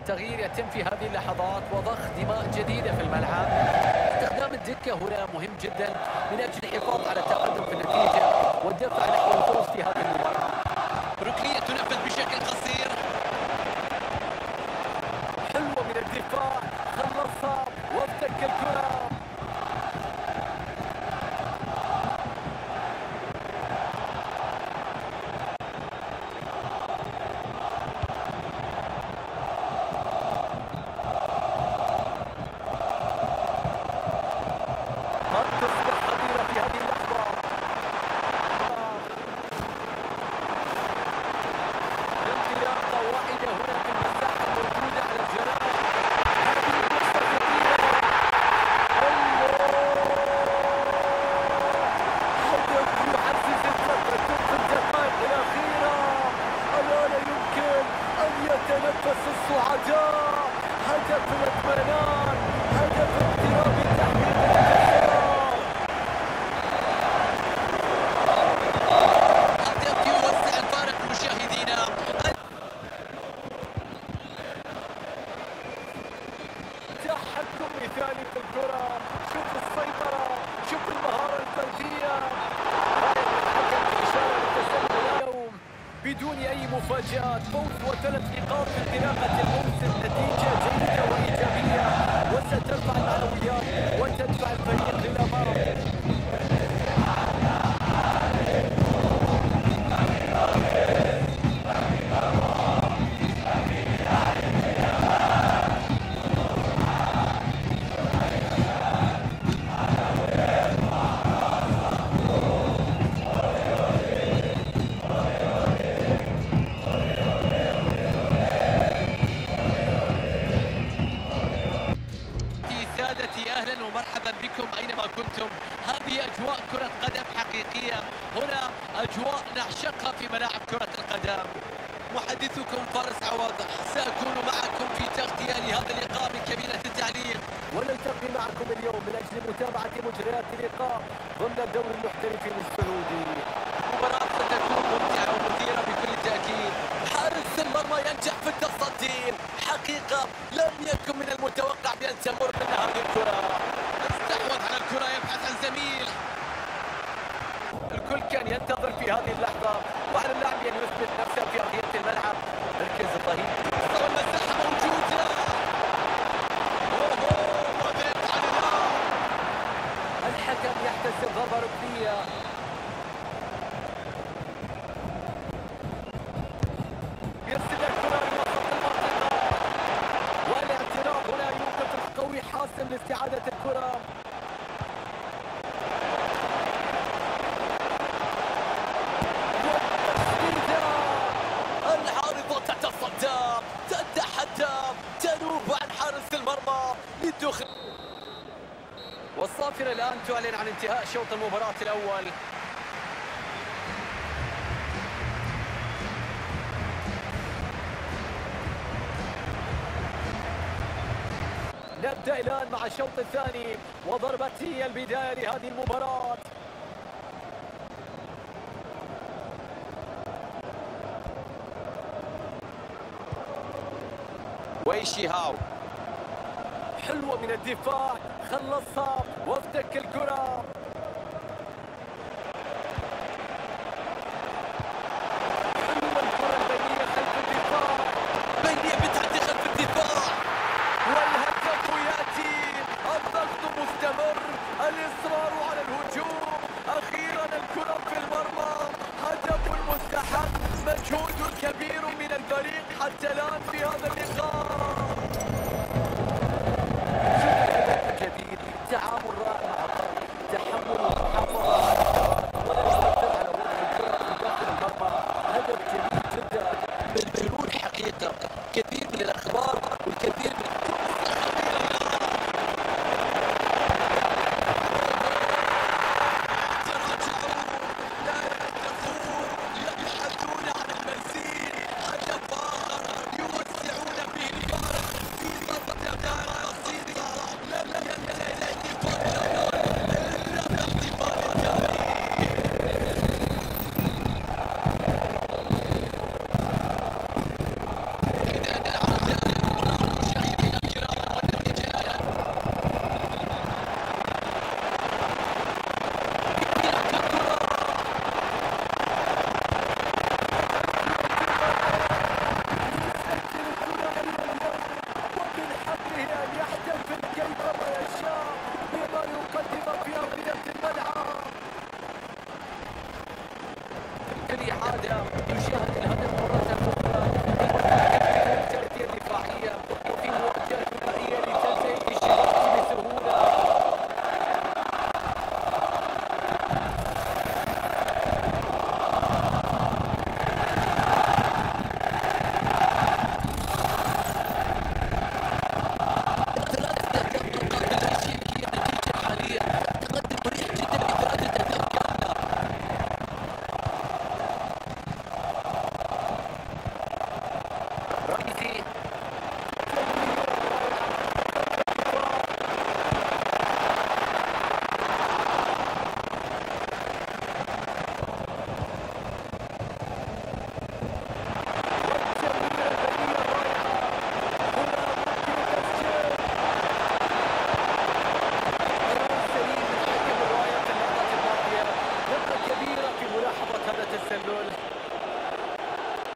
تغيير يتم في هذه اللحظات وضخ دماء جديدة في الملعب. استخدام الدكة هنا مهم جدا من أجل الحفاظ على التقدم في النتيجة والدفع نحو الفوز في هذه المباراة. ركنية تنفذ بشكل قصير. حلوة من الدفاع، خلصها وافتك الكرة. يتنفس الصعداء، هدف الاطمئنان، هدف اقتراب تحقيق الانتصار. هدف يوسع الفارق مشاهدينا. تحكم مثالي في الكرة، شوف السيطرة، شوف المهارة الفردية. الحكم إشارة للتسلل اليوم بدون أي مفاجآت، فوز وثلاث نقاط في انطلاقة الموسم، نتيجة جيدة وإيجابية وسترفع المعنويات وتدفع الفريق للأمام. أهلا ومرحبا بكم أينما كنتم. هذه أجواء كرة قدم حقيقية، هنا أجواء نعشقها في ملاعب كرة القدم. محدثكم فارس عوض، سأكون معكم في تغطية لهذا اللقاء من كابينة التعليق، ونلتقي معكم اليوم من أجل متابعة مجريات اللقاء ضمن الدوري المحترفين السعودي. مباراة ستكون ممتعة ومثيرة بكل تأكيد. حارس المرمى ينجح في التصدي، حقيقة لم يكن من المتوقع بأن تمر من هذه الكرة. استحوذ على الكرة، يبحث عن زميل. الكل كان ينتظر في هذه اللحظة وعلى اللاعب أن يثبت نفسه في أرضية الملعب. مركز الظهير، والمساحة موجودة. الحكم يحتسب ضربة ركنية. يرسل الكرة إلى خط المنطقة، والاعتراض هنا يوقف القوي حاسم لاستعادة الكرة. العارضة تتصدى، تتحدى، تنوب عن حارس المرمى للدخول. والصافرة الآن تعلن عن انتهاء شوط المباراة الأول. نبدأ الآن مع الشوط الثاني وضربتي البداية لهذه المباراة. ويشي هاو، حلوة من الدفاع، خلصها وافتك الكرة. حلوة الكرة البينية خلف الدفاع، بينية بتعدي خلف الدفاع، والهدف يأتي. الضغط مستمر، الإصرار على الهجوم، أخيرا الكرة في المرمى. هدف مستحق، مجهود كبير من الفريق حتى الآن في هذا اللقاء. جديد، تعامل رائع مع الضغط، تحمل المحافظة على الكرة ولا يستطيع على وضع الكرة في داخل المرمى. هدف جميل جدا. بالجنون حقيقة. كثير من الأخبار والكثير من الرئيسي.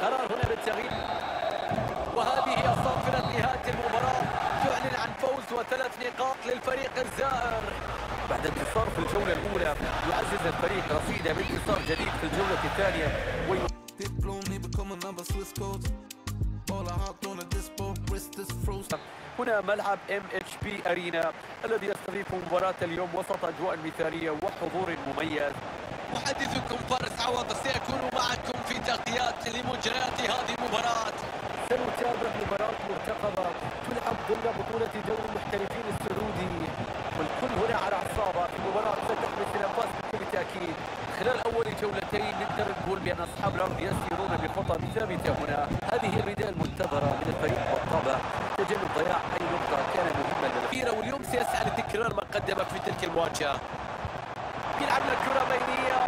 قرار هنا بالتغيير، وهذه صافرة نهاية المباراة تعلن عن فوز و3 نقاط للفريق الزائر. بعد انتصار في الجولة الأولى يعزز الفريق رصيده بانتصار جديد في الجولة الثانية هنا ملعب MHP أرينا الذي يستضيف مباراة اليوم وسط أجواء مثالية وحضور مميز. محدثكم فارس عوض سيكون معكم في تغطيات لمجريات هذه المباراة. سنتابع مباراة مرتقبة تلعب ضمن بطولة دوري المحترفين السعودي، والكل هنا على أعصابه. المباراة ستحمل الأنفاس بكل تأكيد. خلال أول جولتين نقدر نقول بأن أصحاب الأرض يسيرون بخطى ثابتة هنا. هذه الرداء المنتظرة من الفريق بالطبع تجنب ضياع أي نقطة كان مهما للأخيرة، واليوم سيسعى لتكرار ما قدم في تلك المواجهة. يلعب لك كرة بينية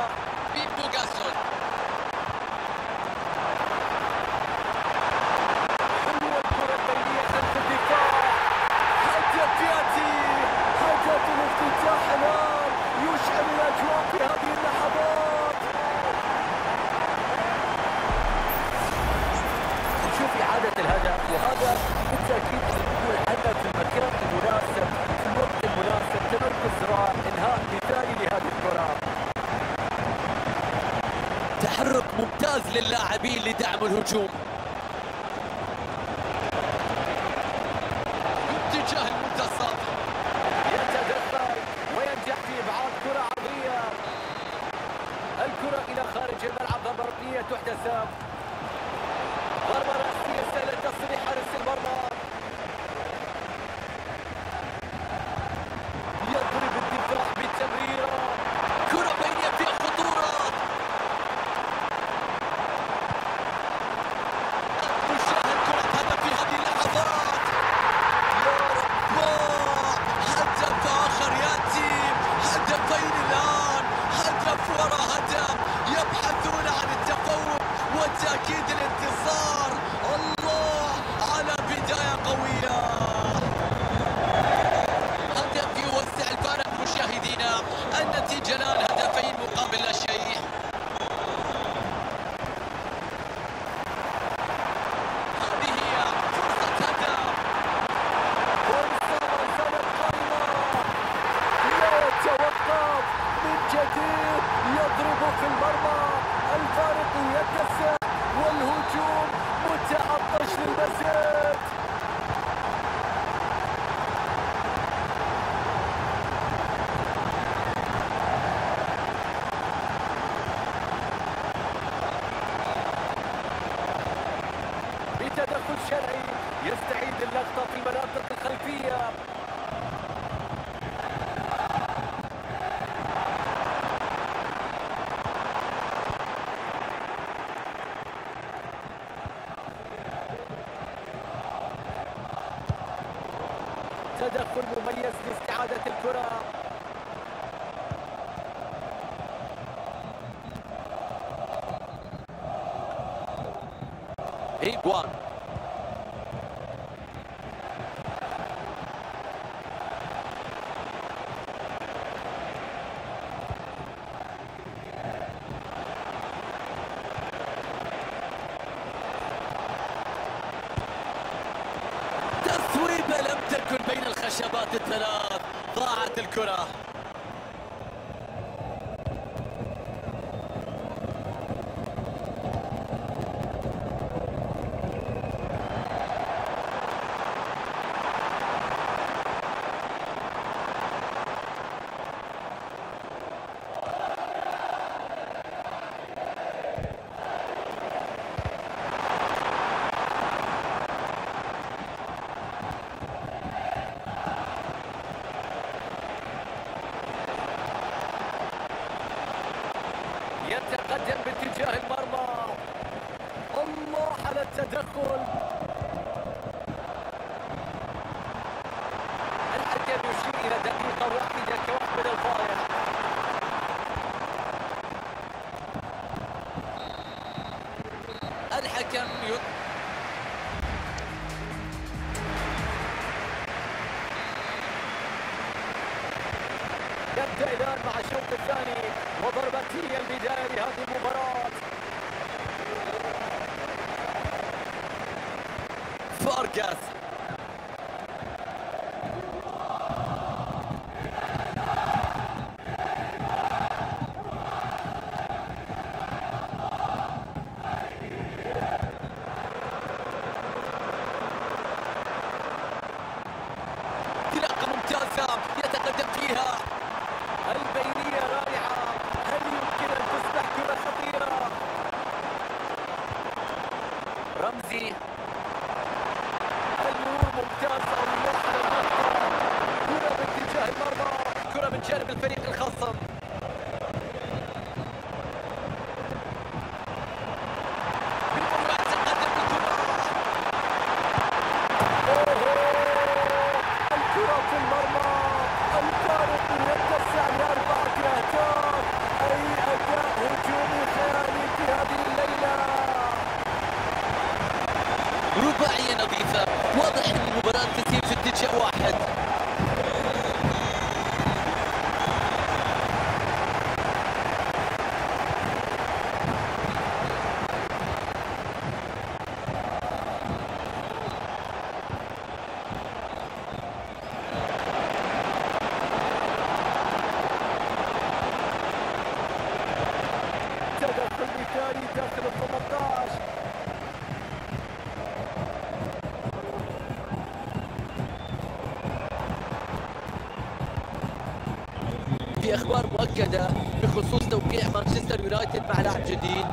بيبو جاسون. حلوة الكرة البينية خلف الدفاع. هدف يأتي، هدف الافتتاح الآن يشعل الأجواء في هذه اللحظات. نشوف إعادة الهدف، وهذا بالتأكيد يكون هدف في المكان المناسب في الوقت المناسب. تمركز رائع، إنهاء مثالي لهذه الكرة. تحرك ممتاز للاعبين لدعم الهجوم. اتجاه المنتصف، يتدخل وينجح في إبعاد كرة عرضية. الكرة إلى خارج الملعب، ضربة ركنية تحتسب. ضربة رأسية سهلة تصل لحارس المرمى. يضرب الدفاع بالتمريرة. كرة بينية فيها خطورة. نشاهد كرة هدف في هذه اللحظات. يا رب، هدف آخر يأتي، هدفين الآن، هدف وراء هدف، يبحثون عن التفوق وتأكيد الانتصار. الله على بداية قوية. هدف يوسع الفارق مشاهدينا، النتيجة الآن هدفين مقابل لا شيء. هذه هي فرصة هدف. فرصة ما زالت قائمة. لا يتوقف من جديد، يضرب في المرمى. الفارق يتسع والهجوم متعطش للمزيد. بتدخل شرعي يستعيد اللقطة في المناطق الخلفية. تدخل مميز لاستعادة الكرة. هيغوان. تصويبة لم تكن بين الخشبات الثلاث، ضاعت الكرة. يتقدم باتجاه المرمى. الله على التدخل. الحكم يبدأ الآن مع الشوط الثاني وضربة هي البداية لهذه المباراة. فارغاس انطلاقة ممتازة يتقدم فيها. البينية رائعة، هل يمكن أن تصبح كرة خطيرة؟ رمزي المرور ممتاز أو يوصل المرمى، كرة باتجاه المرمى، كرة من جانب الفريق الخصم. الكرة في المرمى، الفارق يتسع ل4 أهداف. أي أداء هجومي خيالي في هذه الليلة. رباعية نظيفة، واضح ان المباراة تسير في اتجاه واحد. تدخل مثالي داخل ال18. في اخبار مؤكده بخصوص توقيع مانشستر يونايتد مع لاعب جديد.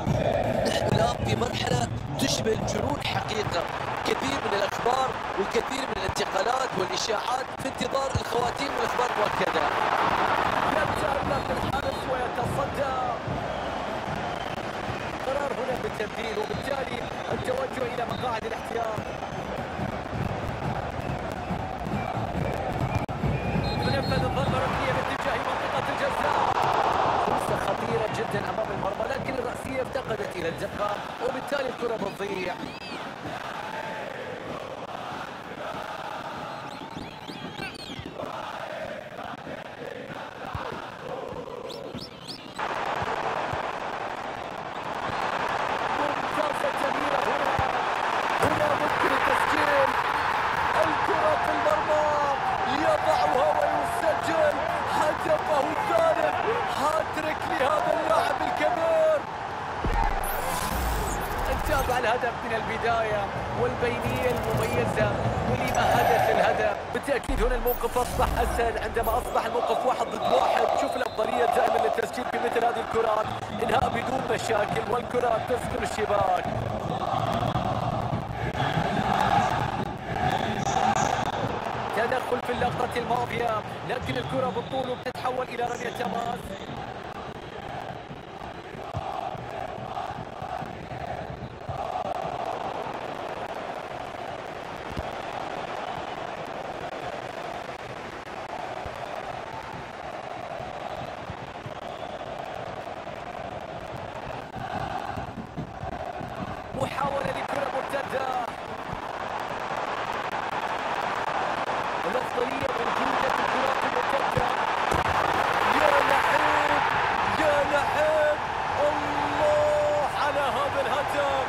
نحن الان في مرحله تشبه الجنون حقيقه، كثير من الاخبار والكثير من الانتقالات والاشاعات في انتظار الخواتيم والاخبار المؤكده. يتألق الحارس ويتصدى. قرار هنا بالتبديل وبالتالي التوجه إلى مقاعد الاحتياط. تنفذ الضربة الركنية باتجاه منطقة الجزاء. فرصة خطيرة جدا أمام المرمى، لكن الرأسية افتقدت إلى الدقة وبالتالي الكرة بتضيع. ممتازة جميلة هنا ممكن التسجيل. الكرة في المرمى يضعها ويسجل هدفه الثالث. هاتريك لهذا اللاعب الكبير. تابع الهدف من البداية والبينية المميزة واللي مهدت الهدف. بالتأكيد هنا الموقف أصبح أسهل عندما أصبح الموقف 1 ضد 1. شوف الأفضلية دائما للتسجيل في مثل هذه الكرات، إنهاء بدون مشاكل والكرات تسكن الشباك. تدخل في اللقطة الماضية، لكن الكرة بالطول وبتتحول إلى رمية تماس. محاولة لكرة مرتدة. الأفضلية موجودة في الكرات المرتدة. يا لعيب يا لعيب، الله على هذا الهدف.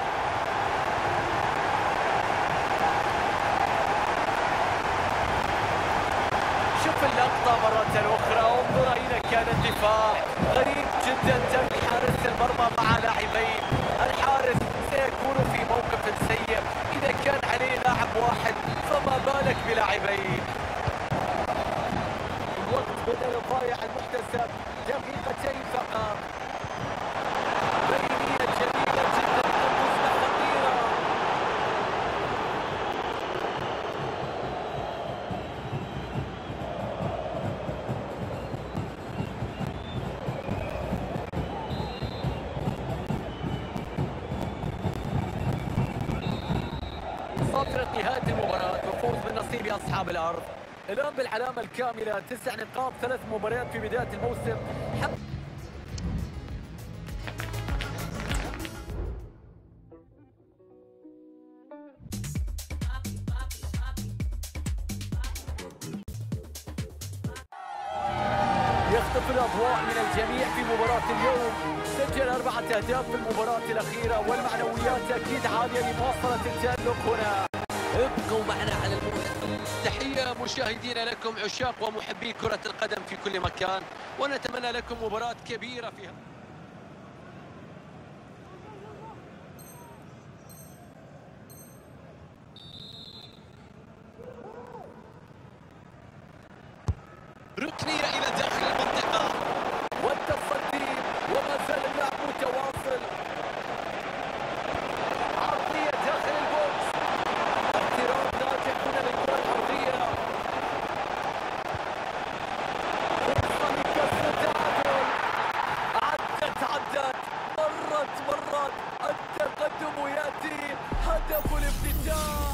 شوف اللقطة مرة أخرى، انظر أين كان الدفاع. غريب جدا ترك حارس المرمى مع لاعبين. الحارس سيكون في موقف سيء إذا كان عليه لاعب واحد، فما بالك بلاعبين. الوقت بدل الضايع المحتسب، دقيقتين فقط. بينية جميلة جدا، النزلة خطيرة. صفرة نهاية المباراة وفوز بالنصيب أصحاب الأرض. الآن بالعلامة الكاملة 9 نقاط، 3 مباريات في بداية الموسم. تختفي الأضواء من الجميع في مباراة اليوم. سجل 4 أهداف في المباراة الأخيرة والمعنويات أكيد عالية لمواصلة التألق هنا. ابقوا معنا على الموعد. تحية مشاهدينا لكم عشاق ومحبي كرة القدم في كل مكان، ونتمنى لكم مباراة كبيرة فيها. ركنية إلى داخل المنطقة والتصدي وما زال اللعب متواصل. عرضية داخل البوكس، اعتراض ناجح هنا للكرة الأرضية. فرصة لكسر التعادل. عدت مرت التقدم يأتي هدف الافتتاح.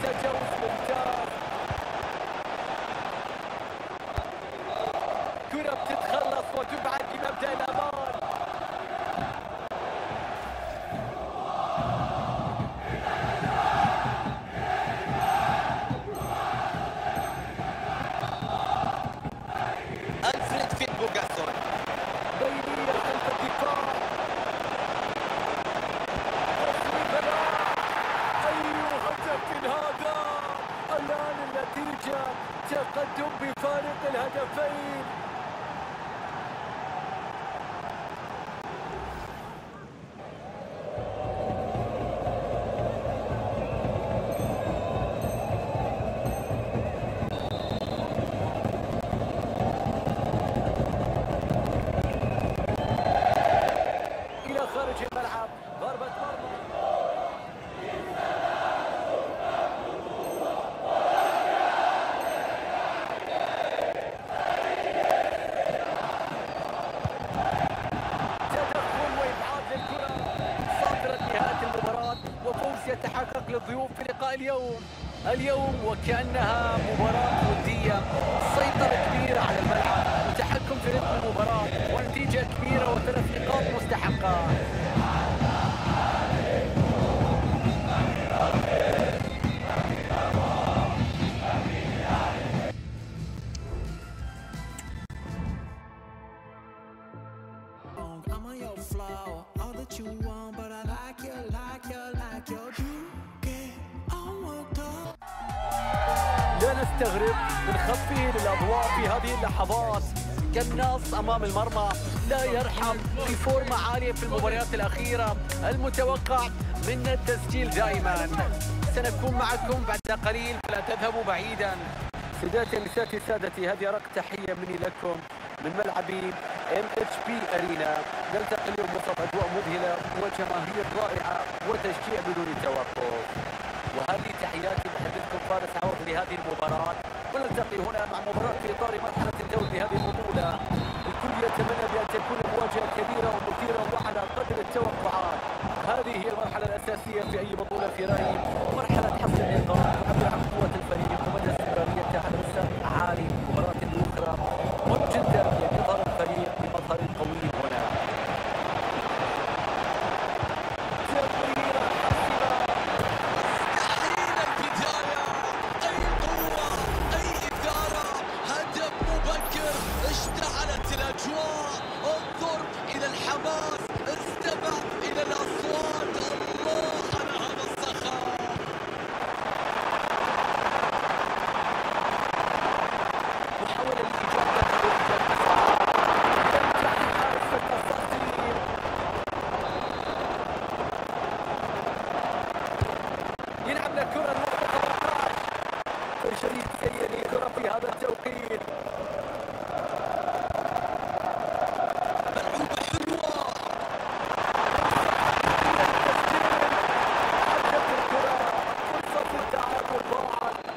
تجاوز ممتاز، كرة بتتخلص وتبعد لمبدأ الأمان. ألفريد فيلبوغاسون. بينية خلف الدفاع. تصويب أي هدف هذا! الآن النتيجة تقدم بفارق الهدفين. إلى خارج الملعب، ضربة مرمى. تدخل وإبعاد للكرة. صافرة نهاية المباراة وفوز يتحقق للضيوف في لقاء اليوم وكأنها مباراة ودية. سيطرة كبيرة على الملعب وتحكم في رتم المباراة ونتيجة كبيرة و3 نقاط مستحقة. I'm on your flower, all that you want, but I like you. You get all worked up. لا نستغرب من خطفه للأضواء في هذه اللحظات. كالناس أمام المرمى، لا يرحم، في فورمة عالية في المباريات الأخيرة. المتوقع منا التسجيل دائما. سنكون معكم بعد قليل فلا تذهبوا بعيدا. سيداتي نساتي سادتي، هذه أرق تحية مني لكم من ملعب MHP أرينا. نلتقي اليوم وسط أجواء مذهلة وجماهير رائعة وتشجيع بدون توقف. وهذه تحياتي محدثكم فارس عوض لهذه المباراة، ونلتقي هنا مع مباراة في إطار مرحلة الدور لهذه البطولة. الكل يتمنى بأن تكون مواجهة كبيرة ومثيرة وعلى قدر التوقعات. هذه هي المرحلة الأساسية في أي بطولة في رأيي، مرحلة حصد النقاط تعبر عن قوة الفريق ومدى استمراريته على مستوى عالي في المباراة الأخرى. مهم جدا يظهر الفريق بمظهر قوي هنا. اشتعلت الأجواء، انظر إلى الحماس، استمع إلى الأصوات. الله على هذا الصخب. محاولة لإيجاد يلعب لكرة النقطة 18. فرشديد سيئة كرة في هذا التوقيت.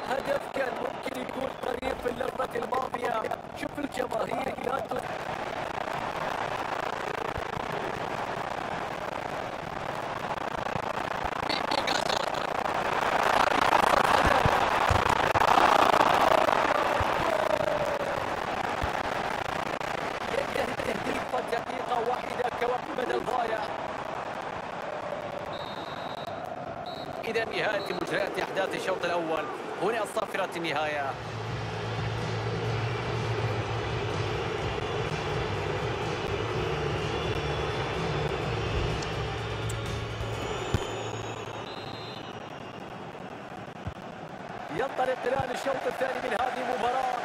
هدف كان ممكن يكون قريب في اللحظة الماضية. شوف الجماهير لا ينتهي التهديد دقيقة واحدة كوقت بدل ضايع. إذا نهاية مجريات أحداث الشوط الأول، هنا صافرة النهاية. ينطلق الآن الشوط الثاني من هذه المباراة.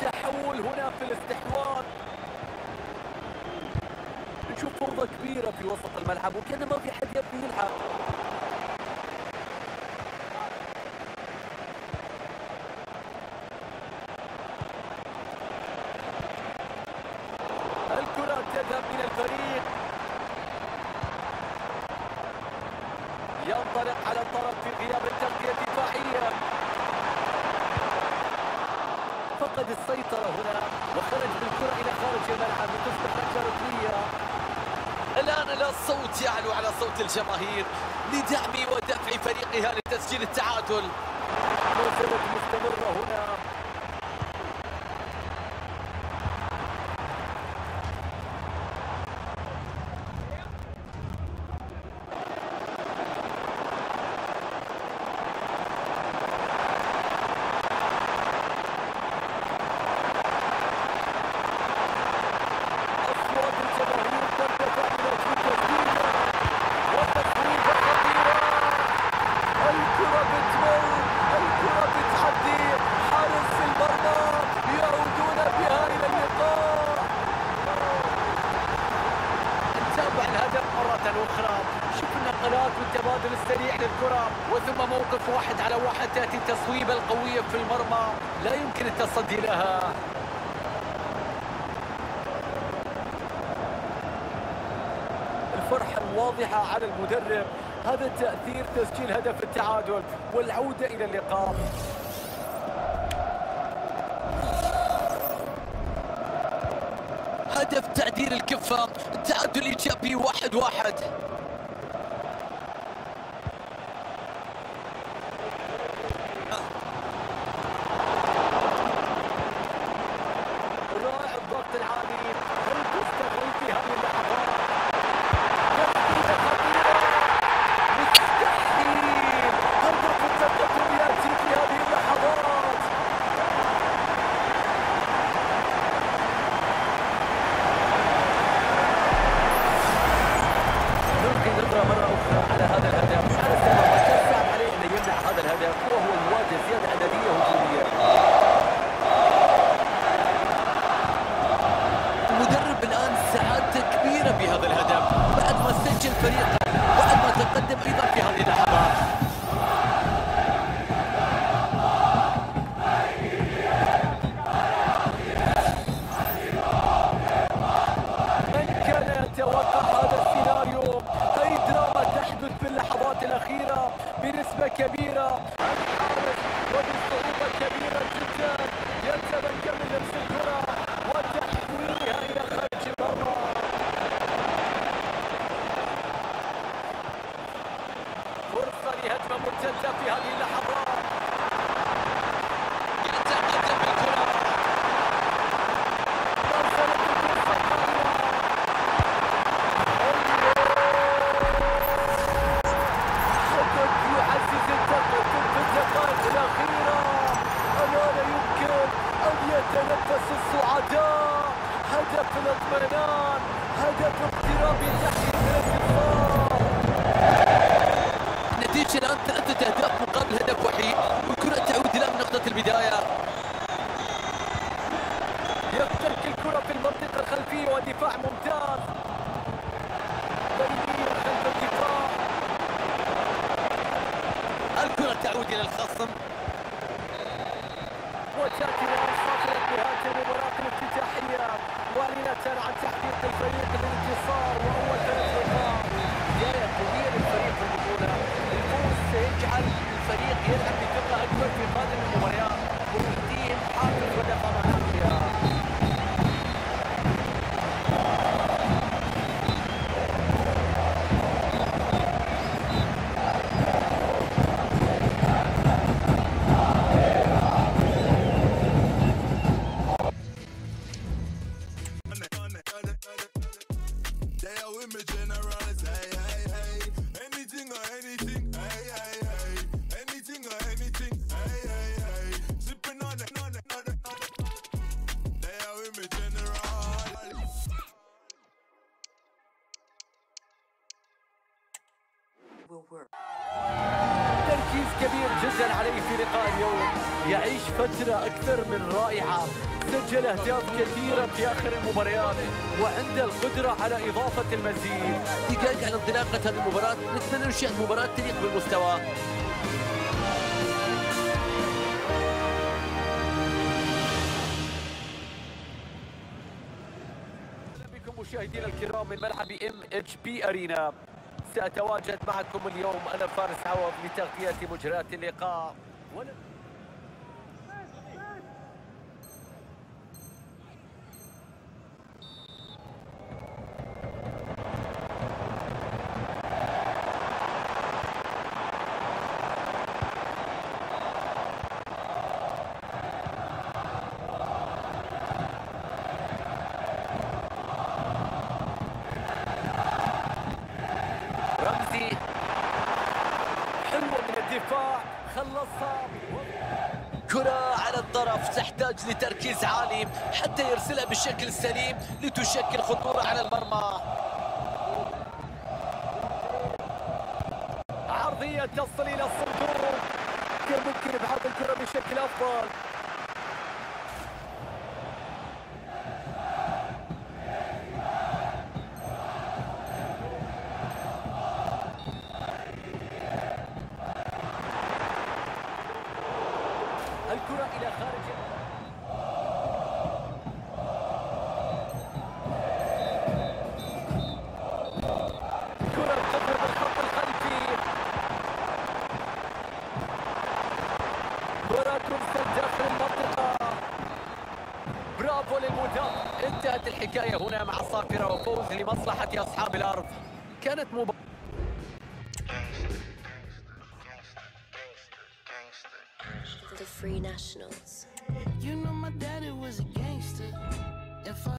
تحول هنا في الاستحواذ. نشوف فرصة كبيرة في وسط الملعب وكان ما في حد يبي يلعب. الكرة تذهب من الفريق. ينطلق على الطرف في غياب التغطية الدفاعية. فقد السيطرة هنا وخرج بالكرة إلى خارج الملعب لتصبح ركلة ركنية. الآن الصوت يعلو على صوت الجماهير لدعم ودفع فريقها لتسجيل التعادل. نزلت مستمرة هنا. والتبادل السريع للكرة وثم موقف 1 على 1. تأتي التصويبة القوية في المرمى لا يمكن التصدي لها. الفرحة الواضحة على المدرب. هذا تأثير تسجيل هدف التعادل والعودة إلى اللقاء. هدف تعديل الكفة، التعادل إيجابي 1-1. رائع الضغط العالي. هل تستغل في هذه اللحظات؟ مستحيل. هدف التقدم يأتي في هذه اللحظات. نلقي نظرة مرة أخرى على هذا الهدف. كان صعب عليه أن يمنع هذا الهدف وهو يواجه زيادة عددية هجومية. المدرب الآن سعادته كبيرة بهذا الهدف بعد ما سجل فريقه بعد ما تقدم أيضا في هذه اللحظات. من كان يتوقع هذا السيناريو؟ أي دراما تحدث في اللحظات الأخيرة بنسبة كبيرة. الحارس وبصعوبة كبيرة جدا يتمكن من لمس الكرة وتحويلها إلى خارج المرمى. فرصة لهجمة مرتدة في هذه اللحظات. يتقدم بالكرة. هدف يعزز التقدم في الدقائق الأخيرة. ألا لا يمكن أن يتنفس السعداء. هدف الاطمئنان، هدف اقتراب تحقيق الانتصار. النتيجة الآن 3 أهداف مقابل هدف وحيد والكرة تعود إلى نقطة البداية. يفتك الكرة في المنطقة الخلفية ودفاع ممتاز. بينية خلف الدفاع. الكرة تعود إلى الخصم. وتأتي الآن صافرة نهاية المباراة الافتتاحية معلنة عن تحقيق الفريق للانتصار وأول 3 نقاط. بداية قوية للفريق في البطولة. الفوز سيجعل الفريق يلعب بثقة أكبر في قادم المباريات ويهديهم حافز ودفعة معنوية. with me generals, hey, hey, hey. Anything or anything, hey, hey, hey. Anything or anything, hey, hey, hey. Sipping on the, they are with me generals. will work. تركيز كبير جدا عليه في لقاء اليوم، يعيش فترة أكثر من رائعة، سجل أهداف كثيرة في آخر المباريات وعنده القدرة على إضافة المزيد. دقائق على انطلاقة هذه المباراة، نتمنى نشاهد مباراة تليق بالمستوى. بكم مشاهدينا الكرام من ملعب MHP أرينا، سأتواجد معكم اليوم أنا فارس عوض لتغطية مجريات اللقاء. رمزي حلوة من الدفاع، خلصها. كرة على الطرف تحتاج لتركيز عالي حتى يرسلها بالشكل السليم لتشكل خطورة على المرمى. عرضية تصل إلى الصندوق، كان ممكن ابعاد الكرة بشكل أفضل. الكرة إلى خارج كرة تضرب الخط الخلفي. كرة ترسل داخل المنطقة. برافو للمدافع. انتهت الحكاية هنا مع الصافرة وفوز لمصلحة أصحاب الأرض. كانت مباراة The Free Nationals. You know my daddy was a gangster. If I